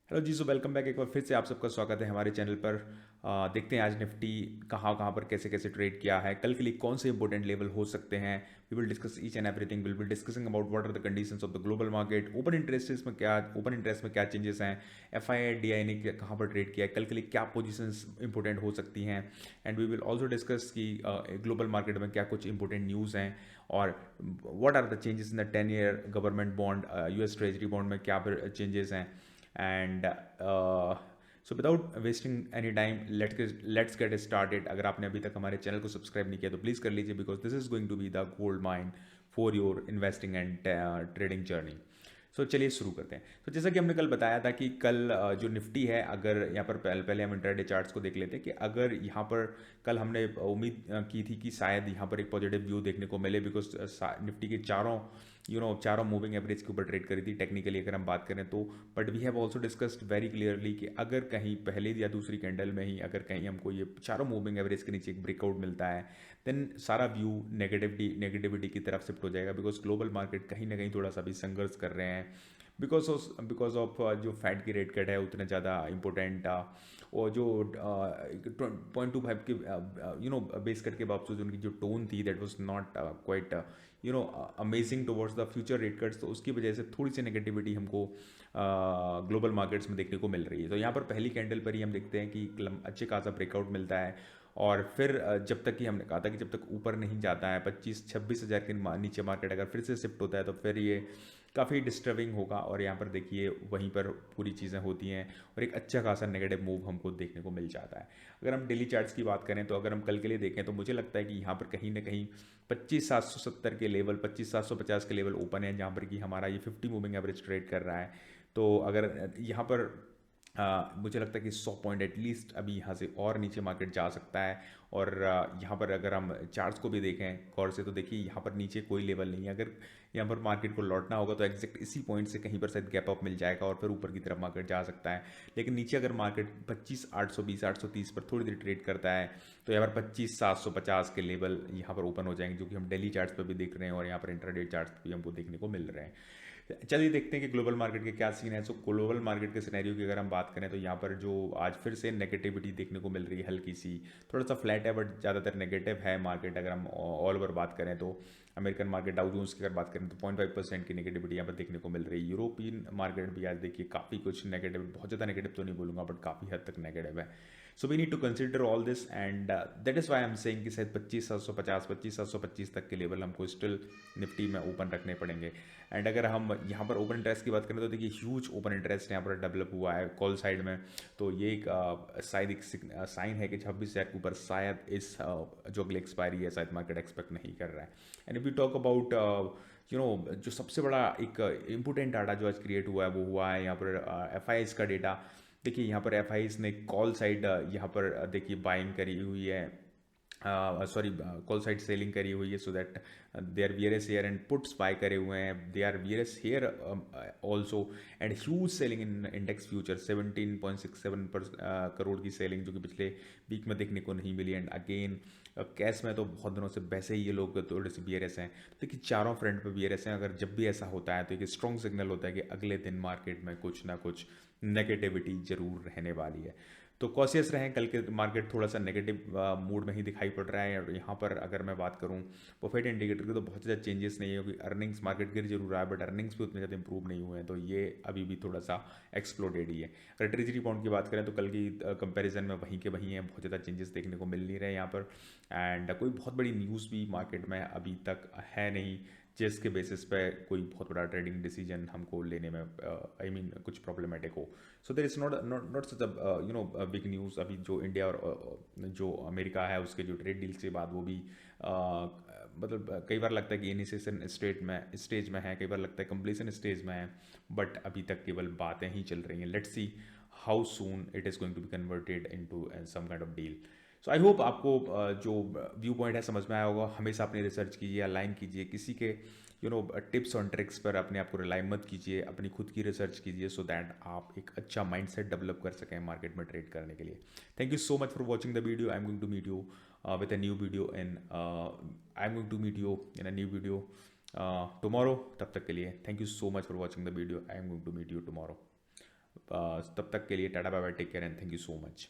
Hello जी, so welcome back. एक बार फिर से आप सबका स्वागत है हमारे चैनल पर। देखते हैं आज निफ्टी कहाँ कहाँ पर कैसे कैसे ट्रेड किया है, कल के लिए कौन से इंपॉर्टेंट लेवल हो सकते हैं। We will discuss each and everything. Will be discussing about what are the conditions of the global market, open interest में क्या चेंजेस हैं, एफ आई डी आई ने कहाँ पर ट्रेड किया है, कल के लिए क्या पोजिशंस इंपॉर्टेंट हो सकती हैं। And we will also discuss कि ग्लोबल मार्केट में क्या कुछ इंपॉर्टेंट न्यूज़ हैं और what are the changes in the 10 year government bond, US treasury bond में क्या चेंजेस हैं। And so without wasting any time let's get started. अगर आपने अभी तक हमारे चैनल को सब्सक्राइब नहीं किया तो प्लीज़ कर लीजिए, because this is going to be the gold mine for your investing and trading journey. So चलिए शुरू करते हैं। तो जैसा कि हमने कल बताया था कि कल जो निफ्टी है, अगर यहाँ पर पहले हम इंट्राडे चार्ट्स को देख लेते हैं कि अगर यहाँ पर कल हमने उम्मीद की थी कि शायद यहाँ पर एक पॉजिटिव व्यू देखने को मिले, बिकॉज निफ्टी के चारों मूविंग एवरेज के ऊपर ट्रेड करी थी टेक्निकली अगर हम बात करें तो। But we have also discussed very clearly कि अगर कहीं पहले या दूसरी कैंडल में ही अगर कहीं हमको ये चारों मूविंग एवरेज के नीचे एक ब्रेकआउट मिलता है, देन सारा व्यू नेगेटिविटी की तरफ शिफ्ट हो जाएगा, बिकॉज ग्लोबल मार्केट कहीं ना कहीं थोड़ा सा भी संघर्ष कर रहे हैं। बिकॉज ऑफ जो फैट की रेट कट है उतने ज़्यादा इंपॉर्टेंट, और जो 0.25 के बेस कट के बावजूद उनकी जो टोन थी that was not quite amazing towards the future rate cuts, तो उसकी वजह से थोड़ी सी नेगेटिविटी हमको ग्लोबल मार्केट्स में देखने को मिल रही है। तो यहाँ पर पहली कैंडल पर ही हम देखते हैं कि अच्छे खासा ब्रेकआउट मिलता है, और फिर जब तक कि हमने कहा था कि जब तक ऊपर नहीं जाता है 25-26 हज़ार के नीचे मार्केट अगर फिर से शिफ्ट होता है तो फिर ये काफ़ी डिस्टर्बिंग होगा। और यहाँ पर देखिए वहीं पर पूरी चीज़ें होती हैं और एक अच्छा खासा नेगेटिव मूव हमको देखने को मिल जाता है। अगर हम डेली चार्ट्स की बात करें तो अगर हम कल के लिए देखें तो मुझे लगता है कि यहाँ पर कहीं ना कहीं 25,770 के लेवल, 25,750 के लेवल ओपन है, जहाँ पर कि हमारा ये 50 मूविंग एवरेज ट्रेड कर रहा है। तो अगर यहाँ पर मुझे लगता है कि 100 पॉइंट एटलीस्ट अभी यहाँ से और नीचे मार्केट जा सकता है। और यहाँ पर अगर हम चार्ट्स को भी देखें गौर से तो देखिए यहाँ पर नीचे कोई लेवल नहीं है। अगर यहाँ पर मार्केट को लौटना होगा तो एग्जैक्ट इसी पॉइंट से कहीं पर शायद गैप अप मिल जाएगा और फिर ऊपर की तरफ मार्केट जा सकता है। लेकिन नीचे अगर मार्केट 25,820 830 पर थोड़ी देर ट्रेड करता है तो यहाँ पर 25,750 के लेवल यहाँ पर ओपन हो जाएंगे, जो कि हम डेली चार्ट्स पर भी देख रहे हैं और यहाँ पर इंट्राडे चार्ट्स पर भी हमको देखने को मिल रहे हैं। चलिए देखते हैं कि ग्लोबल मार्केट के क्या सीन है। सो ग्लोबल मार्केट के सिनेरियो की अगर हम बात करें तो यहाँ पर जो आज फिर से नेगेटिविटी देखने को मिल रही है, हल्की सी, थोड़ा सा फ्लैट है बट ज़्यादातर नेगेटिव है मार्केट। अगर हम ऑल ओवर बात करें तो अमेरिकन मार्केट डाउ जोन्स की अगर बात करें तो 0.5% की नेगेटिविटी यहाँ पर देखने को मिल रही है। यूरोपियन मार्केट भी आज देखिए काफ़ी कुछ नेगेटिव, बहुत ज़्यादा नेगेटिव तो नहीं बोलूँगा बट काफ़ी हद तक नेगेटिव है। So we need to consider all this and that is why I am saying कि शायद 25,750 25,725 तक के लेवल हमको स्टिल निफ्टी में ओपन रखने पड़ेंगे। एंड अगर हम यहाँ पर ओपन इंटरेस्ट की बात करें तो देखिए ह्यूज ओपन इंटरेस्ट यहाँ पर डेवलप हुआ है कॉल साइड में। तो ये एक शायद एक साइन है कि 26,000 के ऊपर शायद इस जो अगली एक्सपायरी है शायद मार्केट एक्सपेक्ट नहीं कर रहा है। And if you talk about जो सबसे बड़ा एक इंपॉर्टेंट डाटा जो आज क्रिएट हुआ है वो हुआ है यहाँ पर एफ आई का डेटा। देखिए यहाँ पर एफ ने कॉल साइड यहाँ पर देखिए बाइंग करी हुई है, सॉरी कॉल साइड सेलिंग करी हुई है, so that they are bears here and puts buy करे हुए हैं, they are bears here also, and huge selling in index future 17.67 crore की सेलिंग जो कि पिछले वीक में देखने को नहीं मिली। एंड अगेन कैश में तो बहुत दिनों से वैसे ही ये लोग थोड़े से बियरस हैं। तो देखिए चारों फ्रंट पे बियरस हैं। अगर जब भी ऐसा होता है तो एक स्ट्रॉन्ग सिग्नल होता है कि अगले दिन मार्केट में कुछ ना कुछ नेगेटिविटी जरूर रहने वाली है। तो कॉशियस रहें, कल के मार्केट थोड़ा सा नेगेटिव मूड में ही दिखाई पड़ रहा है। और यहाँ पर अगर मैं बात करूँ प्रॉफिट इंडिकेटर के तो बहुत ज़्यादा चेंजेस नहीं है, क्योंकि अर्निंग्स मार्केट गिर जरूर रहा है बट अर्निंग्स भी उतने ज़्यादा इंप्रूव नहीं हुए हैं, तो ये अभी भी थोड़ा सा एक्सप्लोडेड ही है। अगर ट्रेजरी बॉन्ड की बात करें तो कल की कंपैरिजन में वहीं के वहीं हैं, बहुत ज़्यादा चेंजेस देखने को मिल नहीं रहे यहाँ पर। एंड कोई बहुत बड़ी न्यूज़ भी मार्केट में अभी तक है नहीं जिसके बेसिस पे कोई बहुत बड़ा ट्रेडिंग डिसीजन हमको लेने में आई मीन कुछ प्रॉब्लमेटिक हो। So there is not such big news. अभी जो इंडिया और जो अमेरिका है उसके जो ट्रेड डील्स के बाद वो भी मतलब कई बार लगता है कि इनिशिएशन स्टेज में है, कई बार लगता है कंप्लीशन स्टेज में है, बट अभी तक केवल बातें ही चल रही हैं। Let's see how soon it is going to be converted into some kind of deal. So I hope आपको जो व्यू पॉइंट है समझ में आया होगा। हमेशा अपनी रिसर्च कीजिए, अलाइन कीजिए, किसी के टिप्स और ट्रिक्स पर अपने आप को रिलाई मत कीजिए, अपनी खुद की रिसर्च कीजिए, सो दैट आप एक अच्छा माइंडसेट डेवलप कर सकें मार्केट में ट्रेड करने के लिए। Thank you so much for watching the video. I am going to meet you with a new video in I am going to meet you in a new video tomorrow. तब तक के लिए thank you so much for watching the video. I am going to meet you tomorrow. तब तक के लिए tata bye bye, take care and thank you so much.